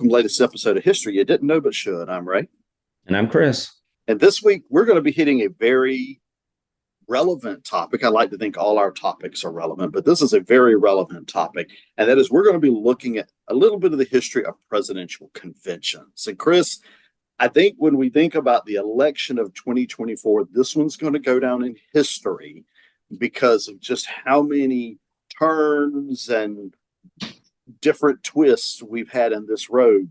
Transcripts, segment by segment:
welcome to the latest episode of History You Didn't Know But Should. I'm Ray. And I'm Chris. And this week, we're going to be hitting a very relevant topic. I like to think all our topics are relevant, but this is a very relevant topic. And that is, we're going to be looking at a little bit of the history of presidential conventions. And Chris, I think when we think about the election of 2024, this one's going to go down in history because of just how many turns and different twists we've had in this road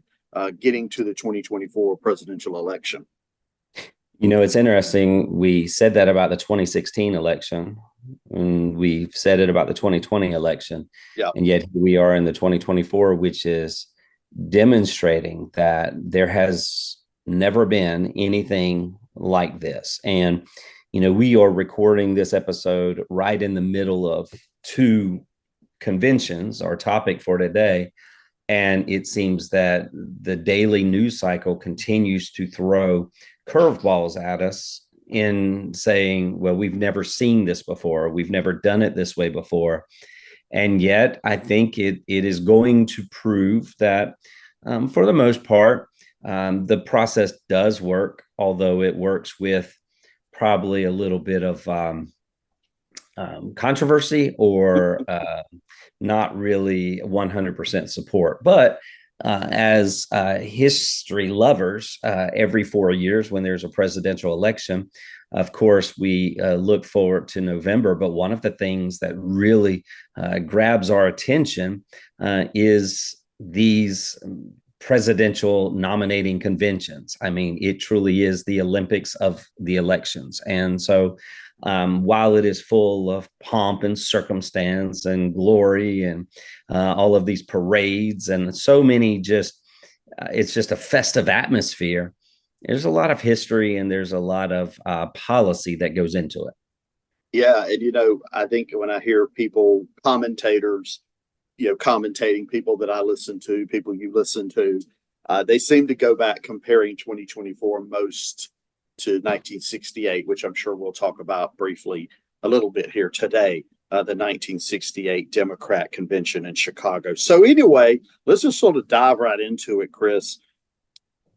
getting to the 2024 presidential election. You know, it's interesting. We said that about the 2016 election, and we've said it about the 2020 election. Yeah. And yet here we are in the 2024, which is demonstrating that there has never been anything like this. And, you know, we are recording this episode right in the middle of two conventions, our topic for today. And it seems that the daily news cycle continues to throw curveballs at us in saying, well, we've never seen this before. We've never done it this way before. And yet I think it is going to prove that for the most part, the process does work, although it works with probably a little bit of controversy or not really 100% support. But as history lovers, every 4 years when there's a presidential election, of course, we look forward to November. But one of the things that really grabs our attention is these presidential nominating conventions. I mean, it truly is the Olympics of the elections. And so while it is full of pomp and circumstance and glory and all of these parades and so many it's just a festive atmosphere, there's a lot of history and there's a lot of policy that goes into it. Yeah. And, I think when I hear people, commentators, commentating, people that I listen to, people you listen to, they seem to go back comparing 2024 most to 1968, which I'm sure we'll talk about briefly a little bit here today, the 1968 Democrat Convention in Chicago. So anyway, let's just sort of dive right into it, Chris.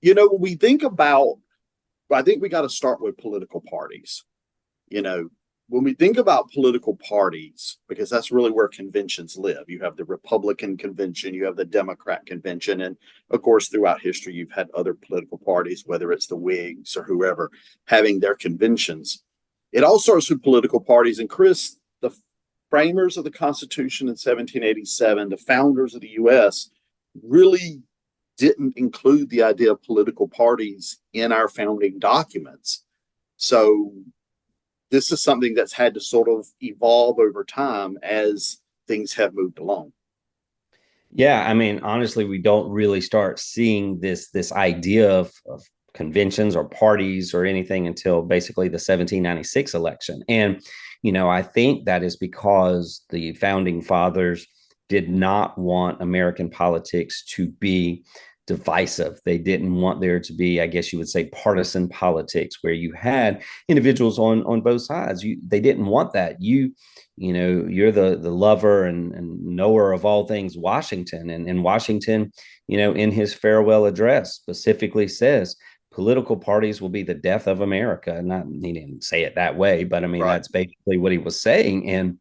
When we think about, I think we got to start with political parties. When we think about political parties, because that's really where conventions live, you have the Republican convention, you have the Democrat convention, and of course, throughout history, you've had other political parties, whether it's the Whigs or whoever, having their conventions. It all starts with political parties. And Chris, the framers of the Constitution in 1787, the founders of the U.S., really didn't include the idea of political parties in our founding documents. So this is something that's had to sort of evolve over time as things have moved along. Yeah, I mean, honestly, we don't really start seeing this idea of conventions or parties or anything until basically the 1796 election. And, I think that is because the founding fathers did not want American politics to be divisive. They didn't want there to be, I guess you would say, partisan politics where you had individuals on both sides. They didn't want that. You're the lover and knower of all things Washington. And Washington, in his farewell address specifically says political parties will be the death of America. Not, he didn't say it that way, but I mean, Right. That's basically what he was saying. And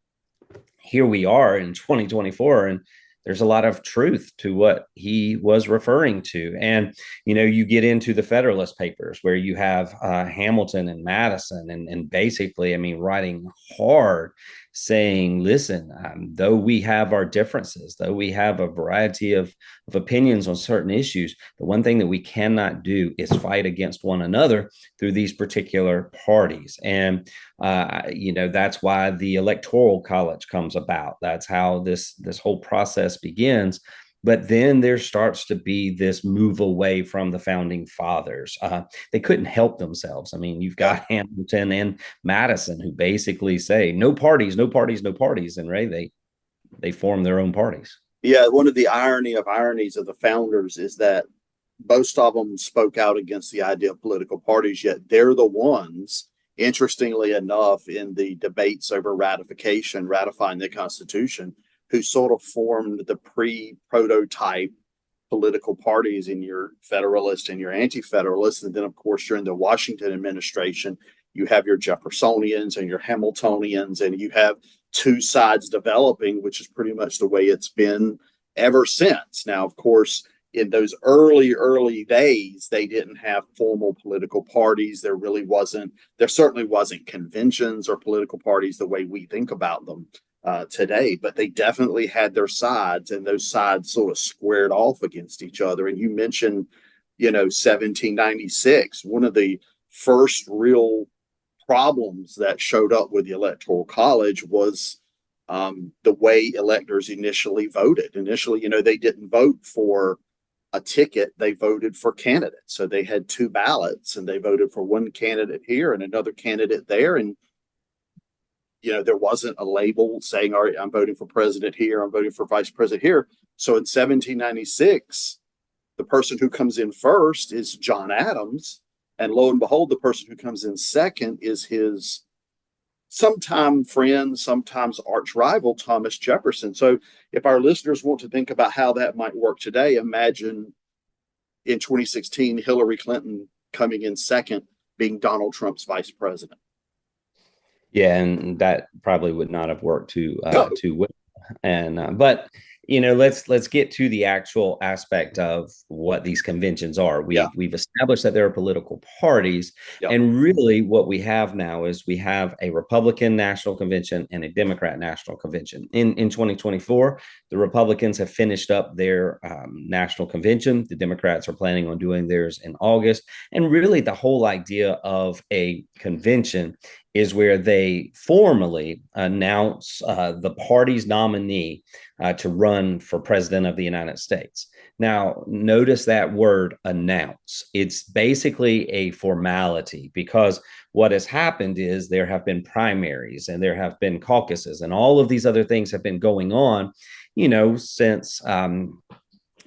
here we are in 2024, and there's a lot of truth to what he was referring to. And, you get into the Federalist Papers where you have Hamilton and Madison and basically, I mean, writing hard saying, listen, though we have our differences, though we have a variety of opinions on certain issues, the one thing that we cannot do is fight against one another through these particular parties. And that's why the Electoral College comes about. That's how this whole process begins. But then there starts to be this move away from the founding fathers. They couldn't help themselves. I mean, you've got Hamilton and Madison who basically say no parties, no parties, no parties, and they form their own parties. Yeah, one of the ironies of the founders is that most of them spoke out against the idea of political parties, yet they're the ones, interestingly enough, in the debates over ratifying the Constitution, who sort of formed the pre-prototype political parties in your Federalist and your Anti-Federalist. And then, of course, during the Washington administration, you have your Jeffersonians and your Hamiltonians, and you have two sides developing, which is pretty much the way it's been ever since. Now, of course, in those early days, they didn't have formal political parties. There certainly wasn't conventions or political parties the way we think about them today, but they definitely had their sides, and those sides sort of squared off against each other. And you mentioned, 1796, one of the first real problems that showed up with the Electoral College was the way electors initially voted. Initially, they didn't vote for a ticket, they voted for candidates. So they had two ballots, and they voted for one candidate here and another candidate there. And, there wasn't a label saying, all right, I'm voting for president here, I'm voting for vice president here. So in 1796, the person who comes in first is John Adams. And lo and behold, the person who comes in second is his sometime friend, sometimes arch rival, Thomas Jefferson. So if our listeners want to think about how that might work today, imagine in 2016, Hillary Clinton coming in second, being Donald Trump's vice president. Yeah, and that probably would not have worked too No. too well. And but let's get to the actual aspect of what these conventions are. We've established that there are political parties, and really what we have now is we have a Republican National Convention and a Democrat National Convention. In 2024, the Republicans have finished up their national convention. The Democrats are planning on doing theirs in August, and really the whole idea of a convention is where they formally announce the party's nominee to run for president of the United States. Now, notice that word announce. It's basically a formality, because what has happened is there have been primaries and there have been caucuses, and all of these other things have been going on, since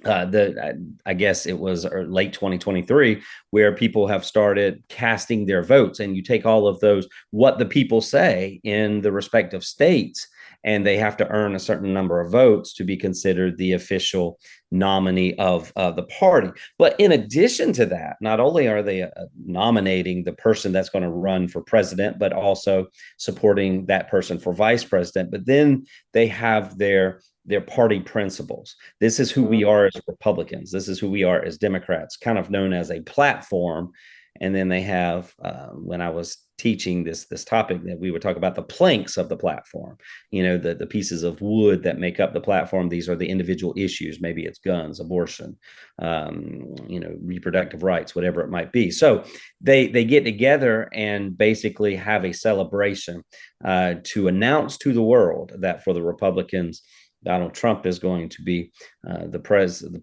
I guess it was late 2023 where people have started casting their votes, and you take all of those, what the people say in the respective states, and they have to earn a certain number of votes to be considered the official nominee of the party. But in addition to that, not only are they nominating the person that's going to run for president, but also supporting that person for vice president. But then they have their party principles. This is who we are as Republicans. This is who we are as Democrats, kind of known as a platform. And then they have, when I was teaching this topic, that we would talk about the planks of the platform, the pieces of wood that make up the platform. These are the individual issues. Maybe it's guns, abortion, reproductive rights, whatever it might be. So they get together and basically have a celebration to announce to the world that for the Republicans, Donald Trump is going to be the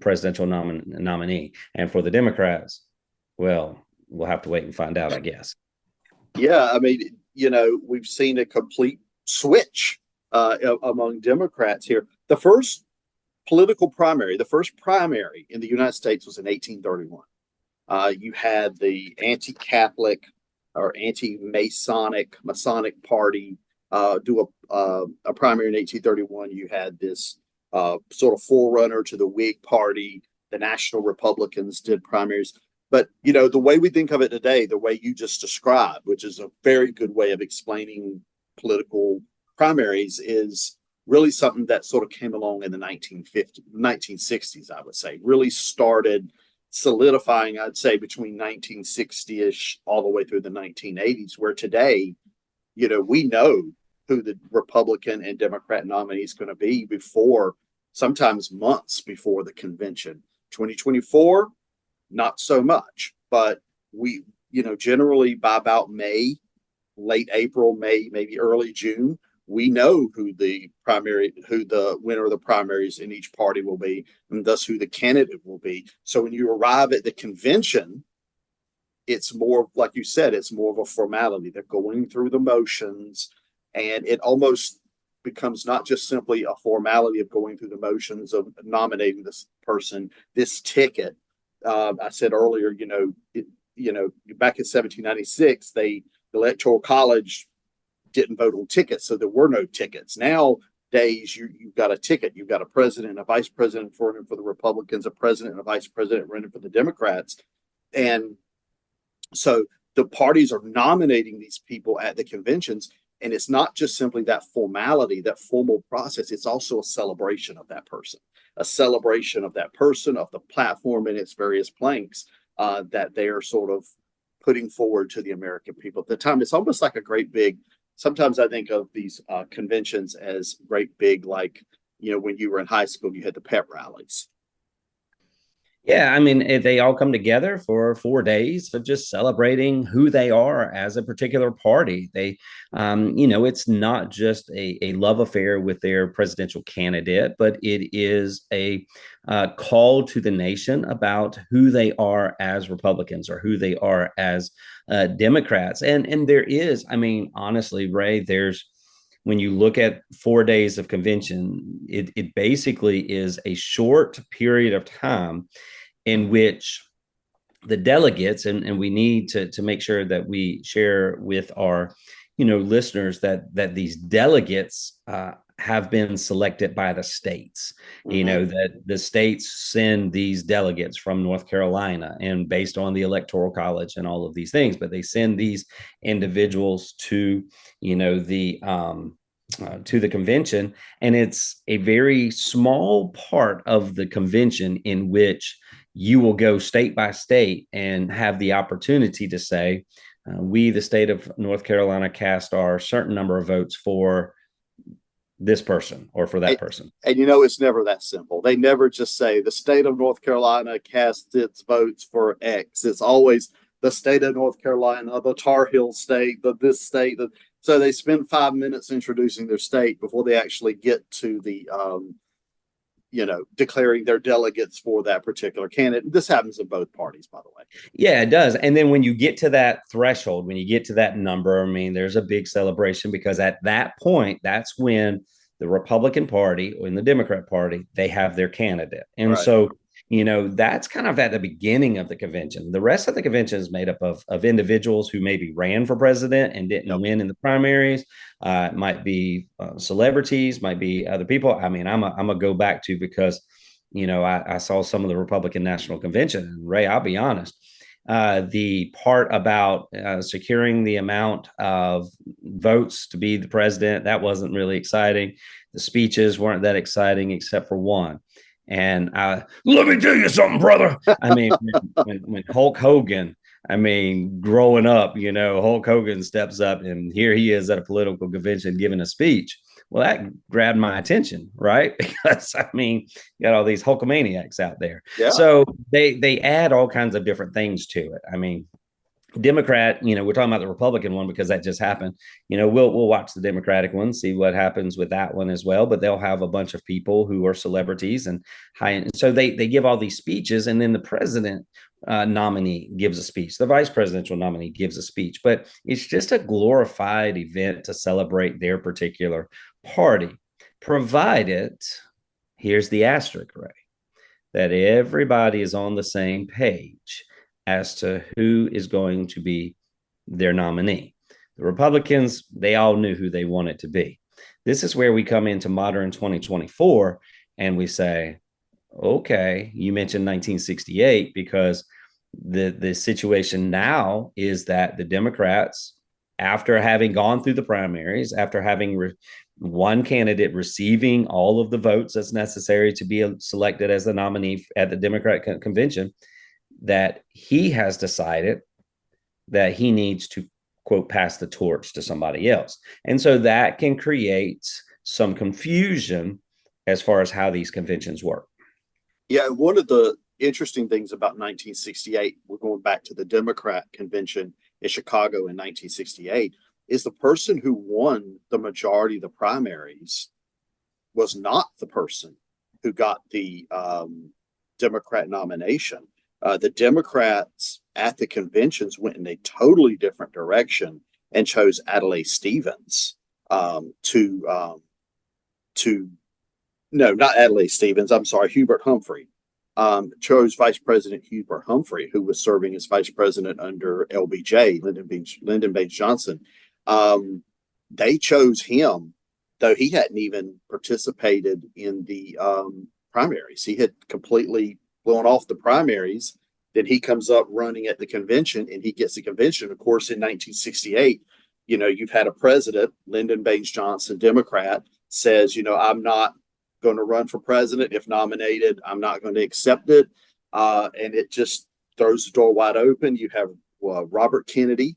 presidential nominee. And for the Democrats, well, we'll have to wait and find out, I guess. Yeah, I mean, we've seen a complete switch among Democrats here. The first primary in the United States was in 1831. You had the anti-Catholic or Masonic party do a primary in 1831. You had this sort of forerunner to the Whig Party. The National Republicans did primaries. But, the way we think of it today, the way you just described, which is a very good way of explaining political primaries, is really something that sort of came along in the 1960s, I would say, really started solidifying, I'd say, between 1960-ish all the way through the 1980s, where today, we know who the Republican and Democrat nominee is going to be sometimes months before the convention. 2024, not so much, but we, generally by about late April, May, maybe early June, we know who the winner of the primaries in each party will be, and thus who the candidate will be. So when you arrive at the convention, it's more, like you said, it's more of a formality. They're going through the motions, and it almost becomes not just simply a formality of going through the motions of nominating this person, this ticket. I said earlier, back in 1796, the Electoral College didn't vote on tickets, so there were no tickets. Now days, you've got a ticket. You've got a president, a vice president for the Republicans, a president and a vice president running for the Democrats. And so the parties are nominating these people at the conventions. And it's not just simply that formality, that formal process. It's also a celebration of that person, a celebration of that person, of the platform and its various planks that they are sort of putting forward to the American people at the time. It's almost like a great big, sometimes I think of these conventions as great big, like, when you were in high school, you had the pep rallies. Yeah, I mean, they all come together for 4 days of just celebrating who they are as a particular party. It's not just a love affair with their presidential candidate, but it is a call to the nation about who they are as Republicans or who they are as Democrats. And there is, I mean, honestly, Ray, when you look at 4 days of convention, it basically is a short period of time in which the delegates, and we need to make sure that we share with our listeners that these delegates have been selected by the states. That the states send these delegates from North Carolina, and based on the Electoral College and all of these things, but they send these individuals to the convention, and it's a very small part of the convention in which you will go state by state and have the opportunity to say, we, the state of North Carolina, cast our certain number of votes for this person or for that person. And it's never that simple. They never just say the state of North Carolina casts its votes for X. It's always the state of North Carolina, the Tar Heel state, this state. So they spend 5 minutes introducing their state before they actually get to the declaring their delegates for that particular candidate. This happens in both parties, by the way. Yeah, it does. And then when you get to that threshold, when you get to that number, I mean, there's a big celebration, because at that point, that's when the Republican Party or the Democrat Party, they have their candidate. And right. So, that's kind of at the beginning of the convention. The rest of the convention is made up of individuals who maybe ran for president and didn't win in the primaries. It might be celebrities, might be other people. I mean, I'm a go back to, because, I saw some of the Republican National Convention, and Ray, I'll be honest, the part about securing the amount of votes to be the president, that wasn't really exciting. The speeches weren't that exciting, except for one. And let me tell you something, brother. I mean, when Hulk Hogan, growing up, Hulk Hogan steps up, and here he is at a political convention giving a speech. Well, that grabbed my attention, right? Because you got all these Hulkamaniacs out there. Yeah. So they add all kinds of different things to it. Democrat, we're talking about the Republican one because that just happened. We'll watch the Democratic one, see what happens with that one as well. But they'll have a bunch of people who are celebrities and so they give all these speeches, and then the president nominee gives a speech. The vice presidential nominee gives a speech, but it's just a glorified event to celebrate their particular party, provided, here's the asterisk, Ray, that everybody is on the same page as to who is going to be their nominee. The Republicans, they all knew who they wanted to be. This is where we come into modern 2024 and we say, okay, you mentioned 1968, because the situation now is that the Democrats, after having gone through the primaries, after having one candidate receiving all of the votes that's necessary to be selected as the nominee at the Democrat convention, that he has decided that he needs to, quote, pass the torch to somebody else. And so that can create some confusion as far as how these conventions work. Yeah, one of the interesting things about 1968, we're going back to the Democrat convention in Chicago in 1968, is the person who won the majority of the primaries was not the person who got the Democrat nomination. The Democrats at the conventions went in a totally different direction and chose Adlai Stevens not Adlai Stevens, I'm sorry, Hubert Humphrey. Chose Vice President Hubert Humphrey, who was serving as vice president under LBJ, Lyndon Baines Johnson. They chose him though he hadn't even participated in the primaries. He had completely blown off the primaries. Then he comes up running at the convention and he gets the convention. Of course, in 1968, you've had a president, Lyndon Baines Johnson, Democrat, says, I'm not going to run for president. If nominated, I'm not going to accept it. And it just throws the door wide open. You have Robert Kennedy.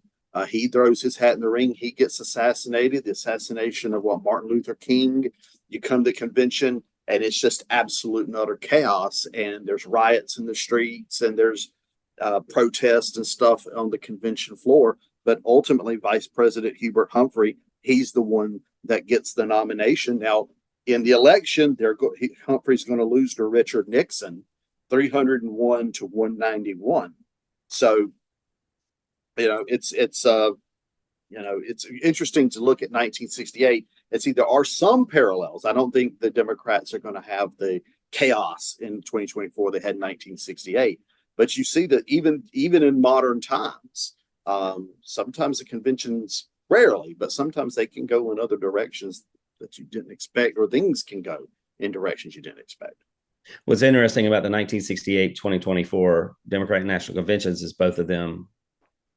He throws his hat in the ring. He gets assassinated. The assassination of Martin Luther King. You come to convention, and it's just absolute and utter chaos. And there's riots in the streets, and there's protests and stuff on the convention floor. But ultimately, Vice President Hubert Humphrey, he's the one that gets the nomination. Now, in the election, Humphrey's going to lose to Richard Nixon, 301 to 191. So, it's interesting to look at 1968 and see there are some parallels. I don't think the Democrats are going to have the chaos in 2024 they had in 1968, but you see that even in modern times, sometimes the conventions, rarely, but sometimes they can go in other directions that you didn't expect, or things can go in directions you didn't expect. What's interesting about the 1968 2024 Democratic National Conventions is both of them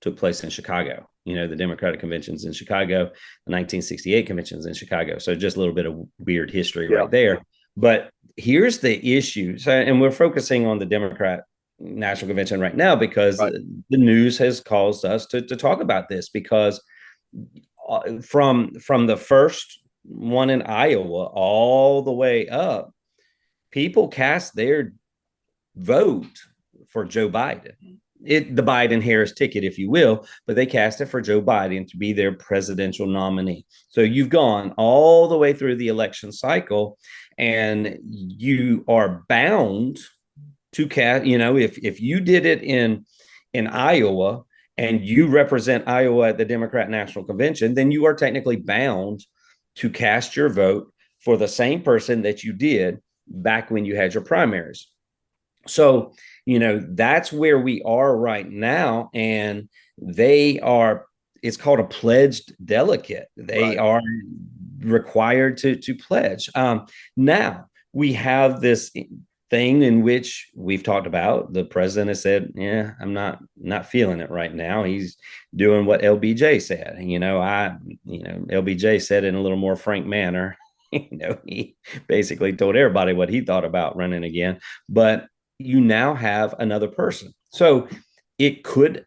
took place in Chicago. The Democratic conventions in Chicago, the 1968 conventions in Chicago. So just a little bit of weird history right there. But here's the issue. And we're focusing on the Democrat National Convention right now because the news has caused us to talk about this, because from the first one in Iowa all the way up, people cast their vote for Joe Biden. The Biden-Harris ticket, if you will, but they cast it for Joe Biden to be their presidential nominee. So you've gone all the way through the election cycle, and you are bound to cast, if you did it in Iowa and you represent Iowa at the Democrat National Convention, then you are technically bound to cast your vote for the same person that you did back when you had your primaries. So, that's where we are right now. And it's called a pledged delegate. They are required to pledge. Now we have this thing in which we've talked about. The president has said, I'm not feeling it right now. He's doing what LBJ said. LBJ said in a little more frank manner. He basically told everybody what he thought about running again. But you now have another person. So it could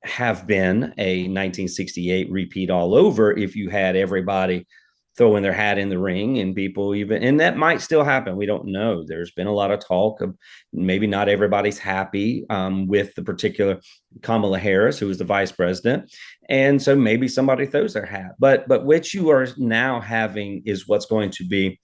have been a 1968 repeat all over if you had everybody throwing their hat in the ring, and people and that might still happen. We don't know. There's been a lot of talk of maybe not everybody's happy with the particular Kamala Harris, who is the vice president. And so maybe somebody throws their hat. But what you are now having is what's going to be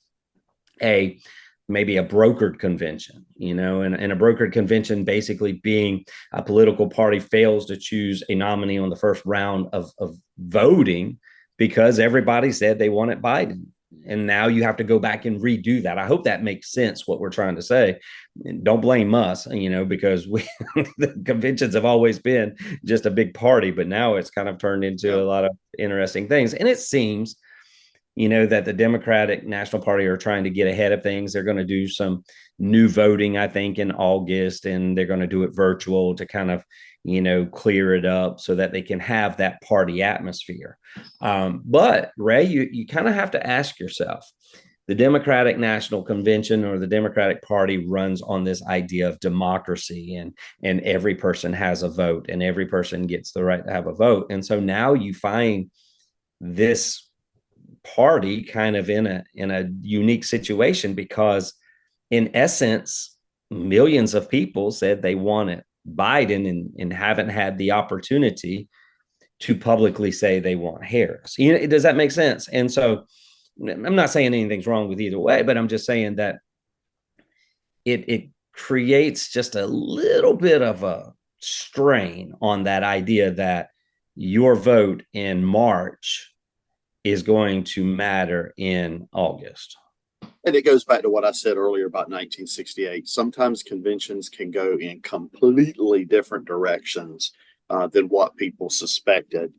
maybe a brokered convention, and a brokered convention basically being a political party fails to choose a nominee on the first round of voting because everybody said they wanted Biden. And now you have to go back and redo that. I hope that makes sense, what we're trying to say. Don't blame us, because the conventions have always been just a big party, but now it's kind of turned into a lot of interesting things. And it seems that the Democratic National Party are trying to get ahead of things. They're going to do some new voting, I think, in August, and they're going to do it virtual to kind of, clear it up so that they can have that party atmosphere. But Ray, you kind of have to ask yourself, the Democratic National Convention or the Democratic Party runs on this idea of democracy, and every person has a vote and every person gets the right to have a vote. And so now you find this party kind of in a unique situation, because in essence, millions of people said they wanted Biden and haven't had the opportunity to publicly say they want Harris. Does that make sense? And so I'm not saying anything's wrong with either way, but I'm just saying that it creates just a little bit of a strain on that idea that your vote in March is going to matter in August. And it goes back to what I said earlier about 1968. Sometimes conventions can go in completely different directions than what people suspected.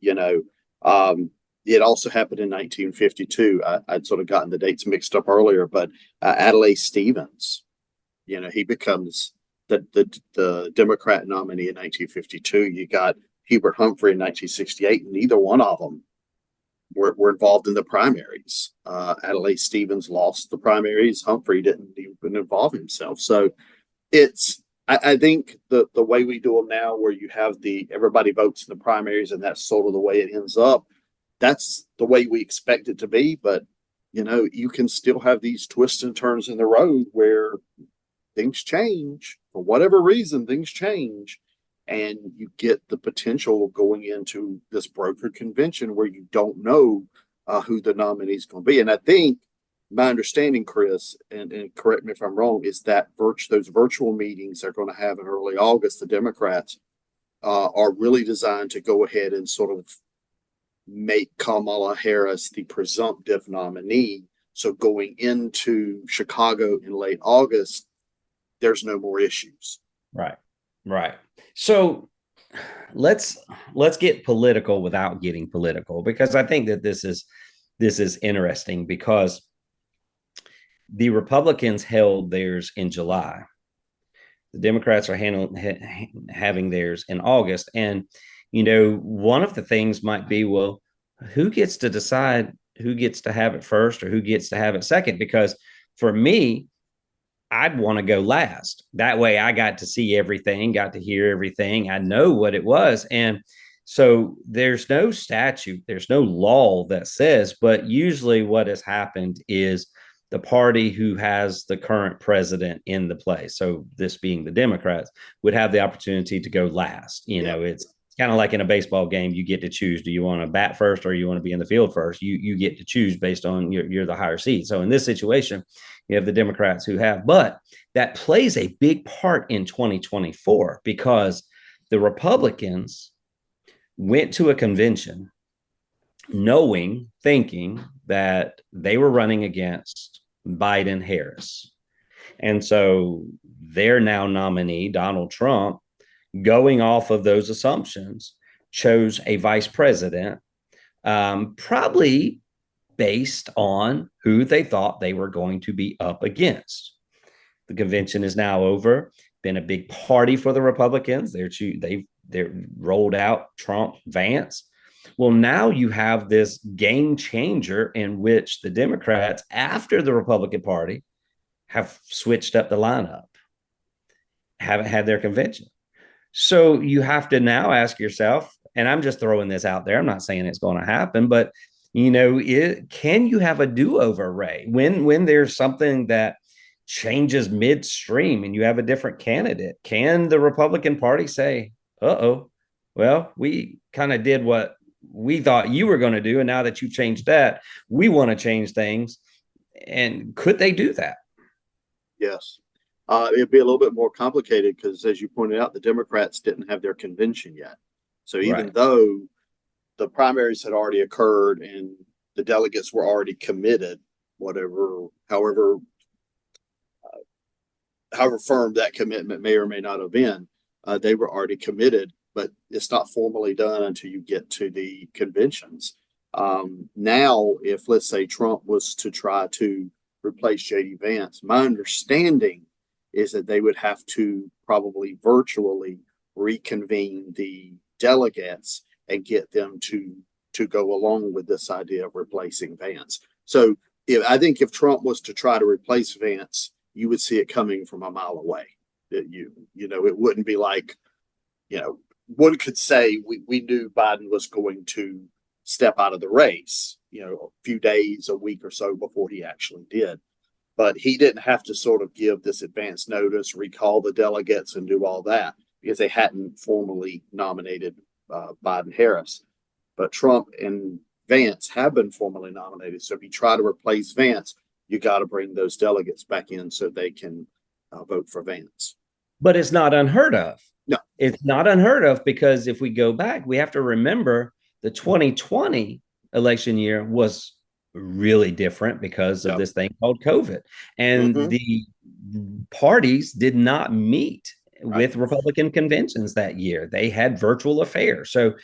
it also happened in 1952. I'd sort of gotten the dates mixed up earlier, but Adlai Stevens, he becomes the Democrat nominee in 1952. You got Hubert Humphrey in 1968. Neither one of them were involved in the primaries. Adlai Stevens lost the primaries. Humphrey didn't even involve himself. So I think the way we do them now, where you have everybody votes in the primaries, and that's sort of the way it ends up. That's the way we expect it to be. But you can still have these twists and turns in the road where things change for whatever reason. Things change, and you get the potential of going into this brokered convention where you don't know who the nominee is going to be. And I think my understanding, Chris, and correct me if I'm wrong, is that those virtual meetings they're going to have in early August, the Democrats are really designed to go ahead and sort of make Kamala Harris the presumptive nominee. So going into Chicago in late August, there's no more issues. Right. Right. So let's get political without getting political, because I think that this is interesting, because the Republicans held theirs in July. The Democrats are having theirs in August. And, one of the things might be, well, who gets to decide who gets to have it first or who gets to have it second? Because for me, I'd want to go last. That way I got to see everything, got to hear everything. I know what it was. And so there's no statute, there's no law that says, but usually what has happened is the party who has the current president in the place, so this being the Democrats, would have the opportunity to go last. It's kind of like in a baseball game, you get to choose. Do you want to bat first or you want to be in the field first? You get to choose based on you're the higher seed. So in this situation, you have the Democrats who have, but that plays a big part in 2024 because the Republicans went to a convention thinking that they were running against Biden Harris. And so their now nominee, Donald Trump, going off of those assumptions, chose a vice president, probably based on who they thought they were going to be up against. The convention is now over. Been a big party for the Republicans. They're rolled out Trump, Vance. Well, now you have this game changer in which the Democrats, after the Republican Party, have switched up the lineup, haven't had their convention. So you have to now ask yourself, and I'm just throwing this out there, I'm not saying it's going to happen, but can you have a do-over, Ray, when there's something that changes midstream and you have a different candidate? Can the Republican Party say, well, we kind of did what we thought you were going to do, and now that you've changed that, we want to change things? And could they do that? Yes. It'd be a little bit more complicated because, as you pointed out, the Democrats didn't have their convention yet. So even though the primaries had already occurred and the delegates were already committed, however firm that commitment may or may not have been, they were already committed, but it's not formally done until you get to the conventions. Now, if let's say Trump was to try to replace JD Vance, my understanding is that they would have to probably virtually reconvene the delegates and get them to go along with this idea of replacing Vance. So I think if Trump was to try to replace Vance, you would see it coming from a mile away. It wouldn't be like, one could say we knew Biden was going to step out of the race, a few days, a week or so before he actually did. But he didn't have to sort of give this advance notice, recall the delegates, and do all that because they hadn't formally nominated Biden Harris. But Trump and Vance have been formally nominated. So if you try to replace Vance, you got to bring those delegates back in so they can vote for Vance. But it's not unheard of. No, it's not unheard of, because if we go back, we have to remember the 2020 election year was really different because of this thing called COVID. And the parties did not meet with Republican conventions that year. They had virtual affairs. So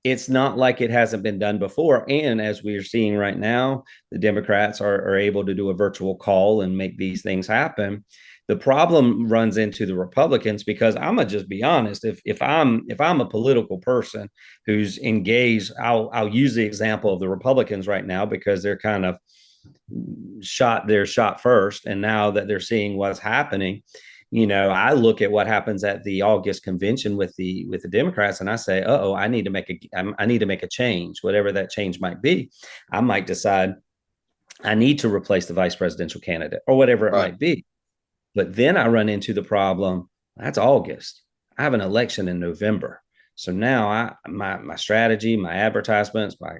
it's not like it hasn't been done before. And as we're seeing right now, the Democrats are able to do a virtual call and make these things happen. The problem runs into the Republicans, because I'm gonna just be honest. If I'm a political person who's engaged, I'll use the example of the Republicans right now, because they're kind of they're shot first, and now that they're seeing what's happening, I look at what happens at the August convention with the Democrats, and I say, oh, I need to make a change, whatever that change might be. I might decide I need to replace the vice presidential candidate or whatever it Right. might be. But then I run into the problem. That's August. I have an election in November. So now my strategy, my advertisements, my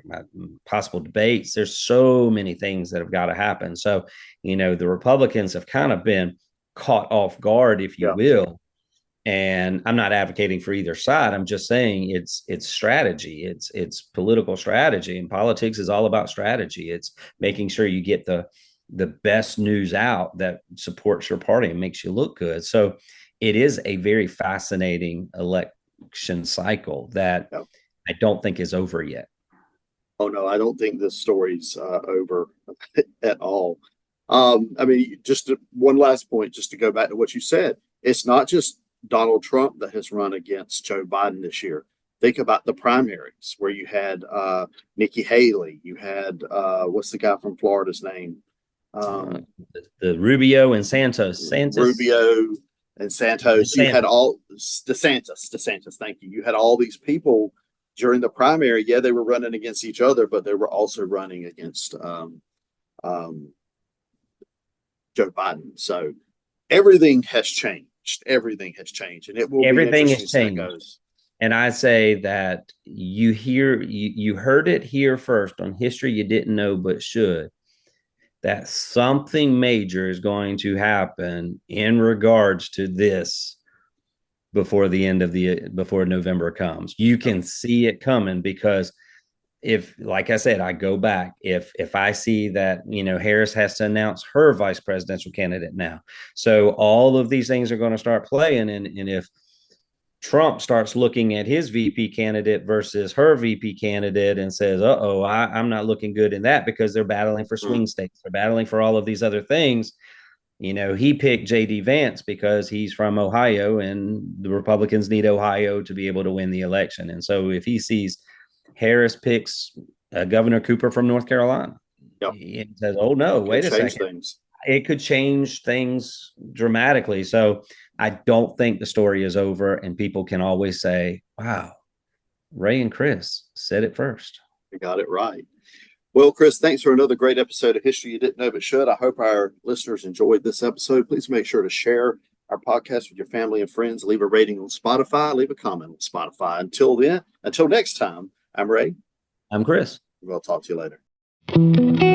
possible debates, there's so many things that have got to happen. So, the Republicans have kind of been caught off guard, if you Yeah. will. And I'm not advocating for either side. I'm just saying it's strategy. It's political strategy, and politics is all about strategy. It's making sure you get the best news out that supports your party and makes you look good. So it is a very fascinating election cycle that Yeah. I don't think is over yet. Oh no, I don't think this story's over at all. I mean, one last point, just to go back to what you said. It's not just Donald Trump that has run against Joe Biden this year. Think about the primaries where you had Nikki Haley. You had what's the guy from Florida's name? Uh, Um, the Rubio and Santos. Rubio and Santos. You had DeSantis. all DeSantis. Thank you. You had all these people during the primary. Yeah, they were running against each other, but they were also running against um, Joe Biden. So everything has changed. Everything has changed, and it will be Everything interesting has to see how it changed. goes. And I say that you heard it here first on History You Didn't Know But Should, that something major is going to happen in regards to this before November comes. You Yep. can see it coming, because if, like I said, I go back, if I see that, Harris has to announce her vice presidential candidate now. So all of these things are going to start playing. And if Trump starts looking at his VP candidate versus her VP candidate and says, "Uh-oh, I'm not looking good in that," because they're battling for Mm. swing states, they're battling for all of these other things. He picked JD Vance because he's from Ohio, and the Republicans need Ohio to be able to win the election. And so if he sees Harris picks Governor Cooper from North Carolina, Yep. he says, "Oh no, It could wait a change second." things. It could change things dramatically. So I don't think the story is over, and people can always say, wow, Ray and Chris said it first. You got it right. Well, Chris, thanks for another great episode of History You Didn't Know But Should. I hope our listeners enjoyed this episode. Please make sure to share our podcast with your family and friends. Leave a rating on Spotify. Leave a comment on Spotify. Until next time, I'm Ray. I'm Chris. We'll talk to you later.